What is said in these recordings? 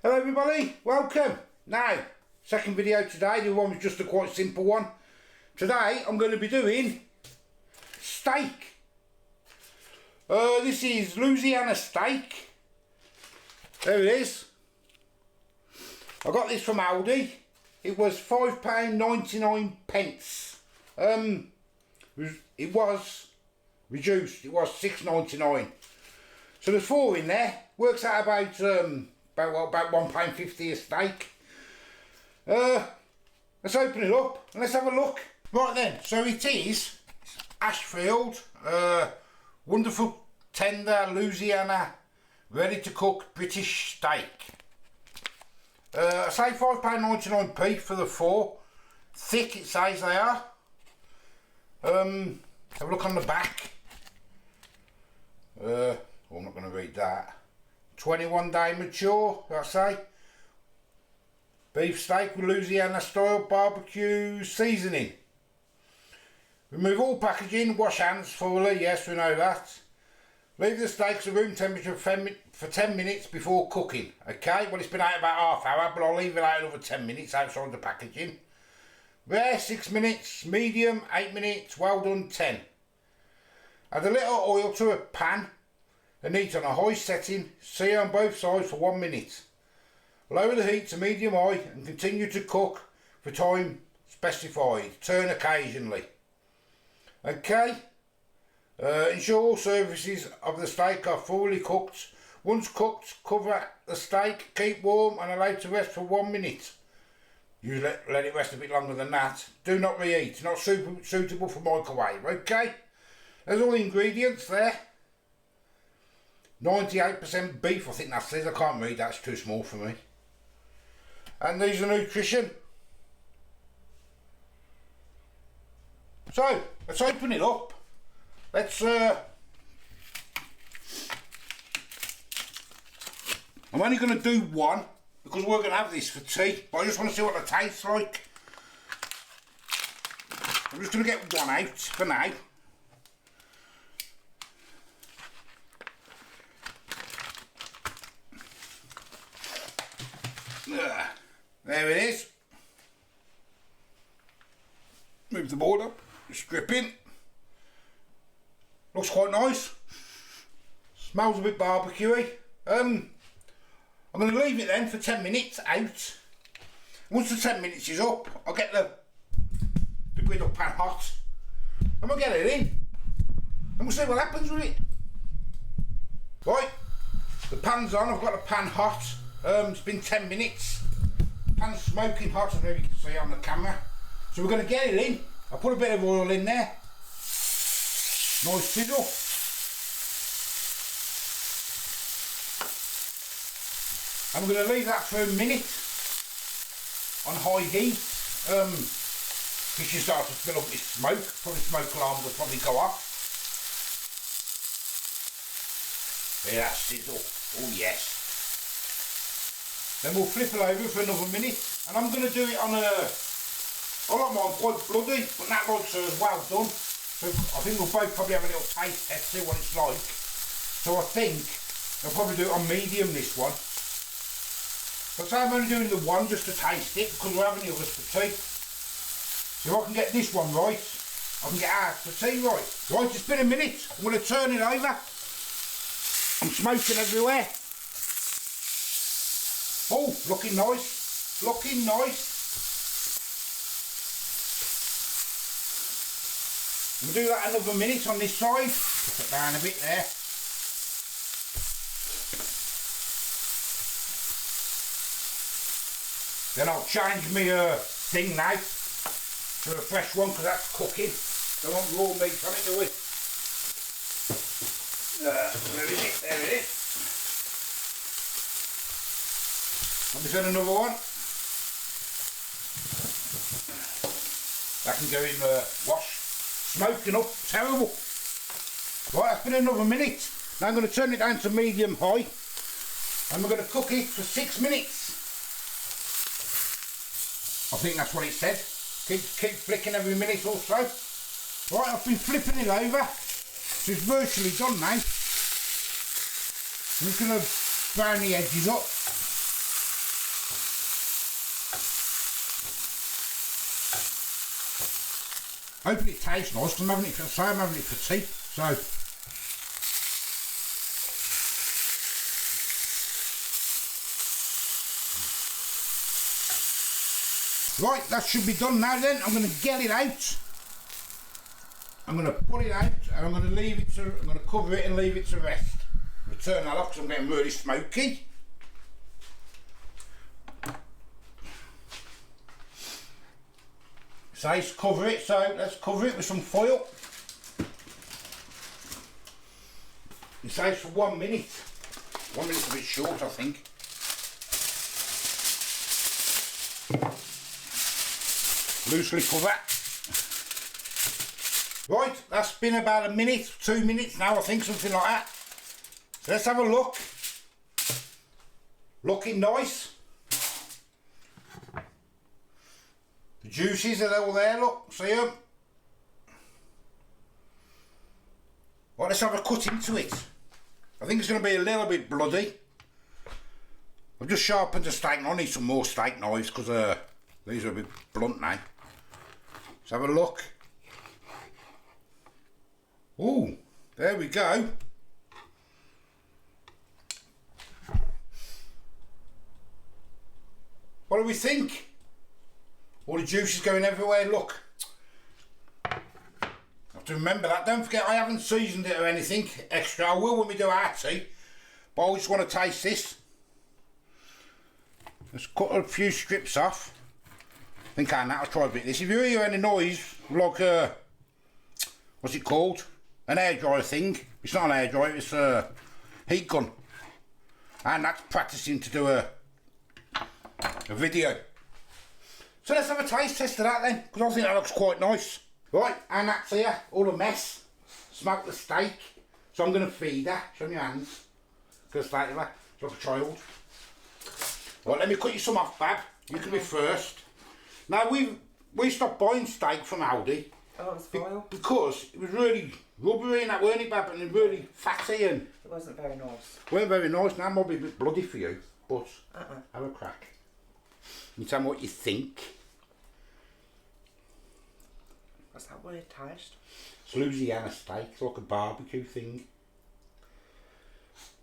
Hello everybody, welcome. Now, second video today. The one was just a quite simple one. Today I'm going to be doing steak. This is Louisiana steak. There it is. I got this from Aldi. It was £5.99. It was reduced. It was £6.99. So there's 4 in there. Works out about £1.50 a steak. Let's open it up and let's have a look. Right then, so it is Ashfield, wonderful tender Louisiana ready to cook British steak. I say £5.99p for the 4. Thick it says they are. Have a look on the back. I'm not going to read that. 21 day mature, I say. Beef steak with Louisiana style barbecue seasoning. Remove all packaging, wash hands thoroughly, yes we know that. Leave the steaks at room temperature for 10 minutes before cooking. Okay, well it's been out about half hour, but I'll leave it out another 10 minutes outside the packaging. Rare 6 minutes, medium 8 minutes, well done 10. Add a little oil to a pan and heat on a high setting, sear on both sides for 1 minute. Lower the heat to medium high and continue to cook for time specified. Turn occasionally. Okay. Ensure all surfaces of the steak are fully cooked. Once cooked, cover the steak, keep warm and allow to rest for 1 minute. You let it rest a bit longer than that. Do not reheat. Not suitable for microwave. Okay. There's all the ingredients there. 98% beef, I think that says. I can't read, that's too small for me. And these are nutrition. So, let's open it up. Let's, I'm only going to do one, because we're going to have this for tea, but I just want to see what it tastes like. I'm just going to get one out for now. There it is. Move the board up, strip in. Looks quite nice. Smells a bit barbecuey. I'm going to leave it then for 10 minutes out. Once the 10 minutes is up, I'll get the griddle pan hot and we'll get it in and we'll see what happens with it. Right, the pan's on, I've got the pan hot. It's been 10 minutes. Pan's smoking hot, I don't know if you can see on the camera. So we're going to get it in. I put a bit of oil in there. Nice sizzle. And we're going to leave that for a minute on high heat. It should start to fill up with smoke. Probably smoke alarm will probably go off. Yeah, that sizzle. Oh yes. Then we'll flip it over for another minute, and I'm going to do it on a, I like mine quite bloody, but that likes her as well done. So I think we'll both probably have a little taste test, see what it's like. So I think I'll probably do it on medium, this one. But say I'm only doing the one just to taste it, because we're having the others for tea. So if I can get this one right, I can get ours for tea right. Right, it's been a minute, I'm going to turn it over. I'm smoking everywhere. Oh, looking nice, looking nice. We'll do that another minute on this side. Put it down a bit there. Then I'll change my thing now to a fresh one because that's cooking. Don't want raw meat on it, do we? There it is, there it is. Let me send another one. That can go in the wash. Smoking up, terrible. Right, that's been another minute. Now I'm going to turn it down to medium high. And we're going to cook it for 6 minutes. I think that's what it said. Keep flicking every minute or so. Right, I've been flipping it over. So it's virtually done now. I'm just going to brown the edges up. Hopefully it tastes nice, because I'm having it for tea, so. Right, that should be done now then. I'm going to get it out. I'm going to put it out and I'm going to cover it and leave it to rest. I'm going to turn that off because I'm getting really smoky. Says cover it, so let's cover it with some foil. It says for 1 minute. 1 minute's a bit short, I think. Loosely cover. Right, that's been about a minute, 2 minutes now, I think, something like that. So let's have a look. Looking nice. The juices are all there, look, see them? Right, let's have a cut into it. I think it's going to be a little bit bloody. I've just sharpened the steak, and I need some more steak knives because these are a bit blunt now. Let's have a look. Ooh, there we go. What do we think? All the juice is going everywhere, look. I have to remember that. Don't forget I haven't seasoned it or anything extra. I will when we do our tea, but I just want to taste this. Let's cut a few strips off. I think I know how to try a bit of this. If you hear any noise, like what's it called? An hairdryer thing. It's not an hairdryer, it's a heat gun. And that's practicing to do a video. So let's have a taste test of that then, because I think that looks quite nice. Right, and that's here, all the mess. Smoke the steak. So I'm going to feed her. Show me your hands. Go steak like a child. Right, let me cut you some off, Bab. You can be first. Now we stopped buying steak from Aldi. Oh, it's foil? Because it was really rubbery and that, weren't it, Bab? And really fatty and... It wasn't very nice. It weren't very nice. Now it might be a bit bloody for you, but have a crack. You tell me what you think. What's that weird taste? It's Louisiana steak. It's like a barbecue thing.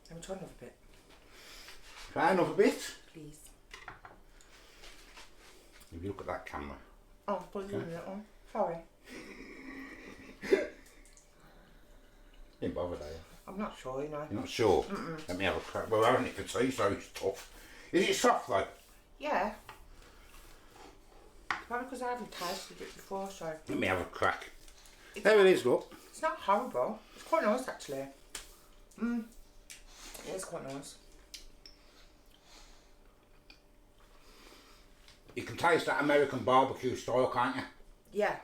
Let me try another bit. Try another bit. Please. If you look at that camera. Oh, but you in that one. Sorry. Didn't bother, are you? I'm not sure, you know. You're not sure? Let me have a crack. We're having it for tea, so it's tough. Is it soft though? Yeah. Probably because I haven't tasted it before, so... Let me have a crack. There it is, look. It's not horrible. It's quite nice, actually. It is quite nice. You can taste that American barbecue style, can't you? Yeah.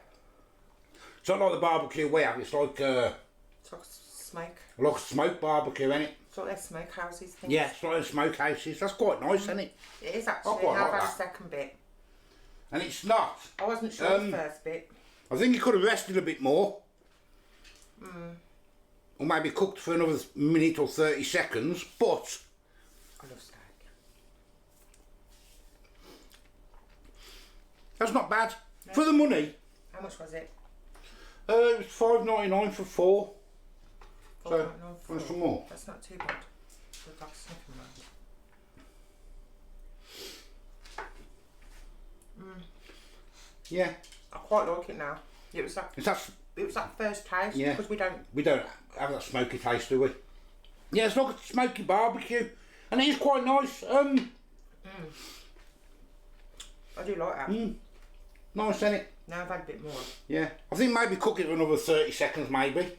It's not like the barbecue we have. It's like It's like smoke. like smoked barbecue, isn't it? It's like their smokehouses things. Yeah, it's like the smokehouses. That's quite nice, isn't it? It is actually. quite Now like I've had that. a second bit. And it's not. I wasn't sure the first bit. I think you could have rested a bit more. Or maybe cooked for another minute or 30 seconds, but... I love steak. That's not bad. No. For the money. How much was it? It was $5.99 for 4. So, $4.99 want some more? That's not too bad. We've got sniffing around. Yeah. I quite like it now. It was that first taste, Yeah. because we don't... We don't have that smoky taste, do we? Yeah, it's like a smoky barbecue. And it is quite nice. I do like that. Nice, isn't it? Now I've had a bit more. Yeah. I think maybe cook it for another 30 seconds, maybe.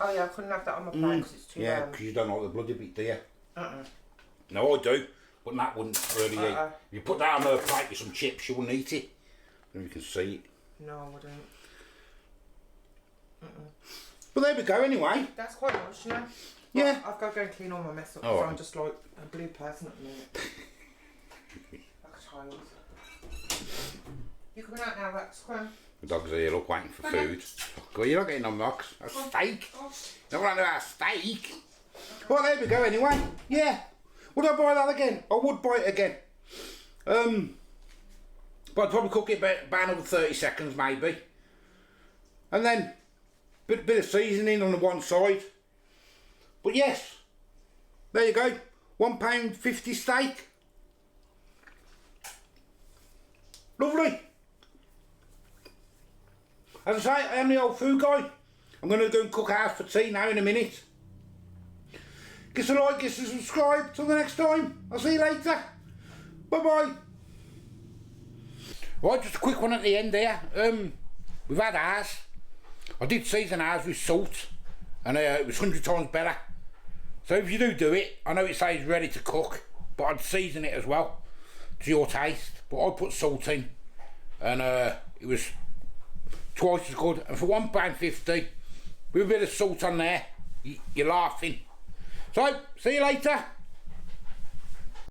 Oh yeah, I couldn't have that on my plate because it's too Yeah, because you don't like the bloody bit, do you? Uh-uh. No, I do. But that wouldn't really eat. Uh-uh. If you put that on her plate with some chips, she wouldn't eat it. And you can see it. No, I wouldn't. But there we go, anyway. That's quite nice, you know? Yeah. I've got to go and clean all my mess up Oh, because right. I'm just like a blue person at the minute. Like a child. You coming out now, Rex? Come on. The dog's here, look, waiting for food. Go, you're not getting on rocks. That's steak. Don't want to have steak. Well, there we go, anyway. Yeah. Would I buy that again? I would buy it again. But I'd probably cook it about another 30 seconds, maybe. and then bit of seasoning on the one side. But yes, there you go, £1.50 steak. Lovely. As I say, I am the old food guy. I'm going to go and cook ours for tea now in a minute. Give us a like, give us a subscribe. Till the next time, I'll see you later. Bye bye. Right, just a quick one at the end there. We've had ours. I did season ours with salt, and it was 100 times better. So if you do it, I know it says ready to cook, but I'd season it as well to your taste. But I put salt in, and it was twice as good. And for £1.50 with a bit of salt on there, you're laughing. So see you later.